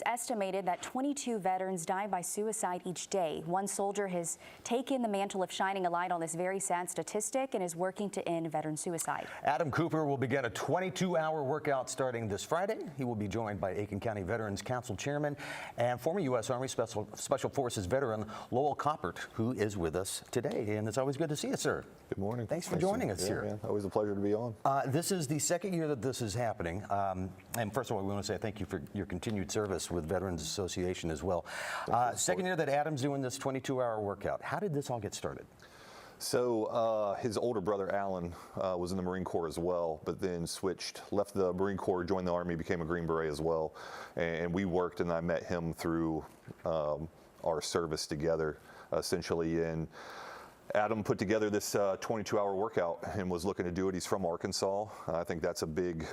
estimated that 22 veterans die by suicide each day. One soldier has taken the mantle of shining a light on this very sad statistic and is working to end veteran suicide. Adam Cooper will begin a 22-hour workout starting this Friday. He will be joined by Aiken County Veterans Council Chairman and former U.S. Army Special Forces veteran Lowell Coppert, who is with us today. And it's always good to see you, sir. Good morning. Thanks for joining us here. Man. Always a pleasure to be on. This is the second year that this is happening. And first of all, we want to say thank you for your continued service with Veterans Association as well. Second year that Adam's doing this 22-hour workout. How did this all get started? So his older brother, Alan, was in the Marine Corps as well, but then left the Marine Corps, joined the Army, became a Green Beret as well. And we worked, and I met him through our service together, essentially. And Adam put together this 22-hour workout and was looking to do it. He's from Arkansas. I think that's a big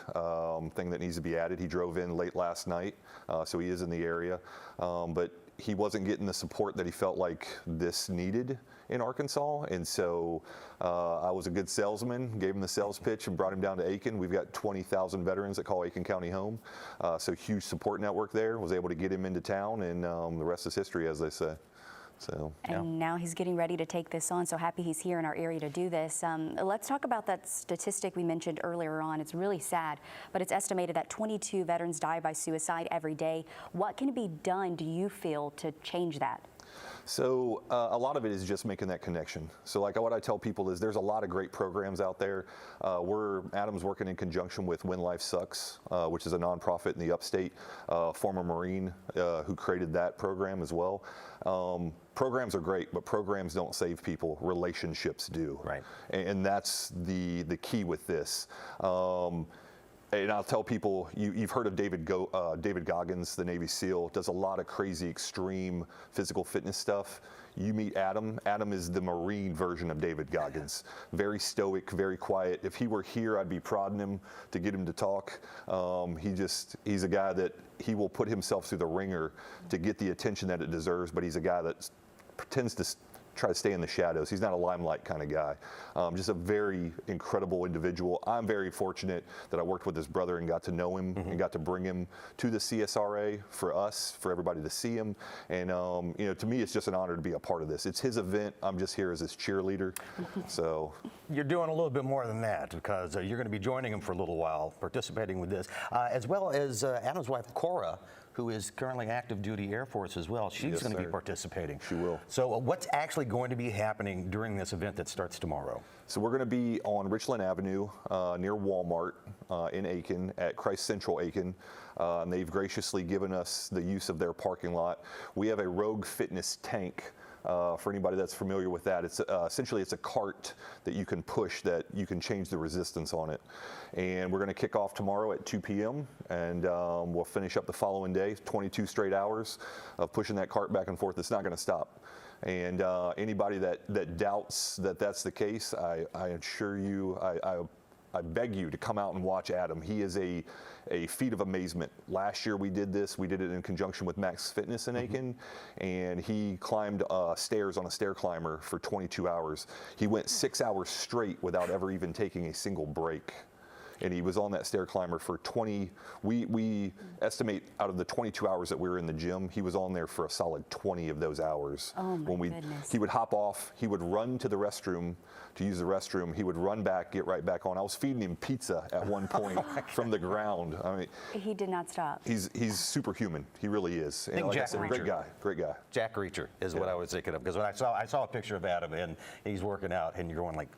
thing that needs to be added. He drove in late last night, so he is in the area. But he wasn't getting the support that he felt like this needed in Arkansas. And so I was a good salesman, gave him the sales pitch and brought him down to Aiken. We've got 20,000 veterans that call Aiken County home. So huge support network there. Was able to get him into town, and the rest is history, as they say. So, and now he's getting ready to take this on. So happy he's here in our area to do this. Let's talk about that statistic we mentioned earlier on. It's really sad, but it's estimated that 22 veterans die by suicide every day. What can be done, do you feel, to change that? So a lot of it is just making that connection. So like what I tell people is there's a lot of great programs out there. Adam's working in conjunction with When Life Sucks, which is a nonprofit in the upstate, former Marine who created that program as well. Programs are great, but programs don't save people. Relationships do. Right. And that's the key with this. And I'll tell people, you've heard of David Goggins, the Navy SEAL, does a lot of crazy extreme physical fitness stuff. You meet Adam. Adam is the Marine version of David Goggins. Very stoic, very quiet. If he were here, I'd be prodding him to get him to talk. He's a guy that he will put himself through the ringer to get the attention that it deserves, but he's a guy that pretends to try to stay in the shadows. He's not a limelight kind of guy. Just a very incredible individual. I'm very fortunate that I worked with his brother and got to know him and got to bring him to the CSRA for us, for everybody to see him. And you know, to me, it's just an honor to be a part of this. It's his event. I'm just here as his cheerleader. So you're doing a little bit more than that, because you're going to be joining him for a little while, participating with this, as well as Adam's wife, Cora, who is currently active duty Air Force as well. She's going to be participating. She will. So what's actually going to be happening during this event that starts tomorrow? So we're going to be on Richland Avenue near Walmart in Aiken at Christ Central Aiken. And they've graciously given us the use of their parking lot. We have a Rogue Fitness tank. For anybody that's familiar with that, it's essentially it's a cart that you can push that you can change the resistance on it. And we're going to kick off tomorrow at 2 p.m. and we'll finish up the following day, 22 straight hours of pushing that cart back and forth. It's not going to stop. And anybody that doubts that that's the case, I assure you, I beg you to come out and watch Adam. He is a feat of amazement. Last year we did this. We did it in conjunction with Max Fitness in Aiken, and he climbed stairs on a stair climber for 22 hours. He went 6 hours straight without ever even taking a single break. And he was on that stair climber for 20, we estimate out of the 22 hours that we were in the gym, he was on there for a solid 20 of those hours. Oh my goodness. He would hop off, he would run to the restroom to use the restroom, he would run back, get right back on. I was feeding him pizza at one point from the ground. I mean, he did not stop. He's superhuman, he really is. And like I said, great guy. Jack Reacher is what I was thinking of, because when I saw a picture of Adam and he's working out and you're going like,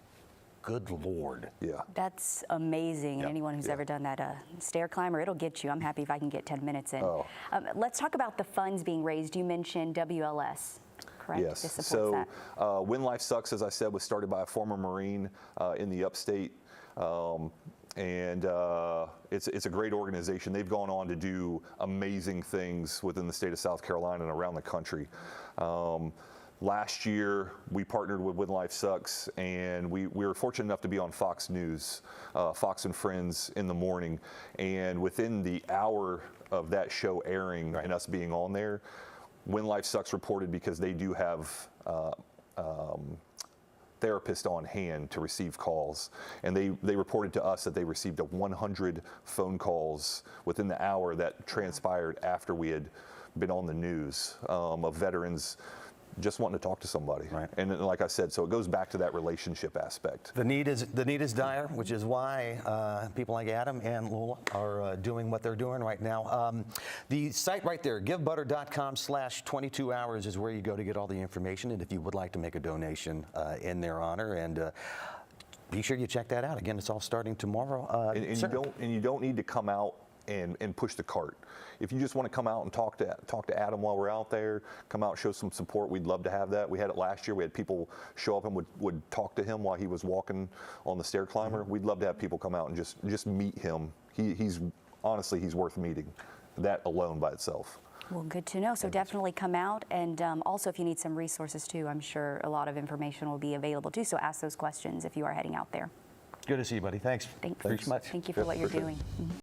good Lord. Yeah. That's amazing. Yep. And anyone who's ever done that stair climber, it'll get you. I'm happy if I can get 10 minutes in. Oh. Let's talk about the funds being raised. You mentioned WLS, correct? Yes. This supports that. When Life Sucks, as I said, was started by a former Marine in the upstate. And it's a great organization. They've gone on to do amazing things within the state of South Carolina and around the country. Last year, we partnered with When Life Sucks, and we were fortunate enough to be on Fox News, Fox and Friends in the morning. And within the hour of that show airing and us being on there, When Life Sucks reported, because they do have therapist on hand to receive calls. And they reported to us that they received 100 phone calls within the hour that transpired after we had been on the news, of veterans just wanting to talk to somebody. Right. And then, like I said, so it goes back to that relationship aspect. The need is dire, which is why people like Adam and Lola are doing what they're doing right now. The site right there, givebutter.com/22 hours is where you go to get all the information. And if you would like to make a donation in their honor, and be sure you check that out. Again, it's all starting tomorrow. And sir. you don't need to come out and push the cart. If you just want to come out and talk to Adam while we're out there, come out, show some support, we'd love to have that. We had it last year. We had people show up and would talk to him while he was walking on the stair climber. We'd love to have people come out and just meet him. He's honestly, he's worth meeting. That alone by itself. Well, good to know. So definitely come out, and also if you need some resources too, I'm sure a lot of information will be available too. So ask those questions if you are heading out there. Good to see you, buddy. Thanks. Thanks. Thanks much. Thank you for what you're doing.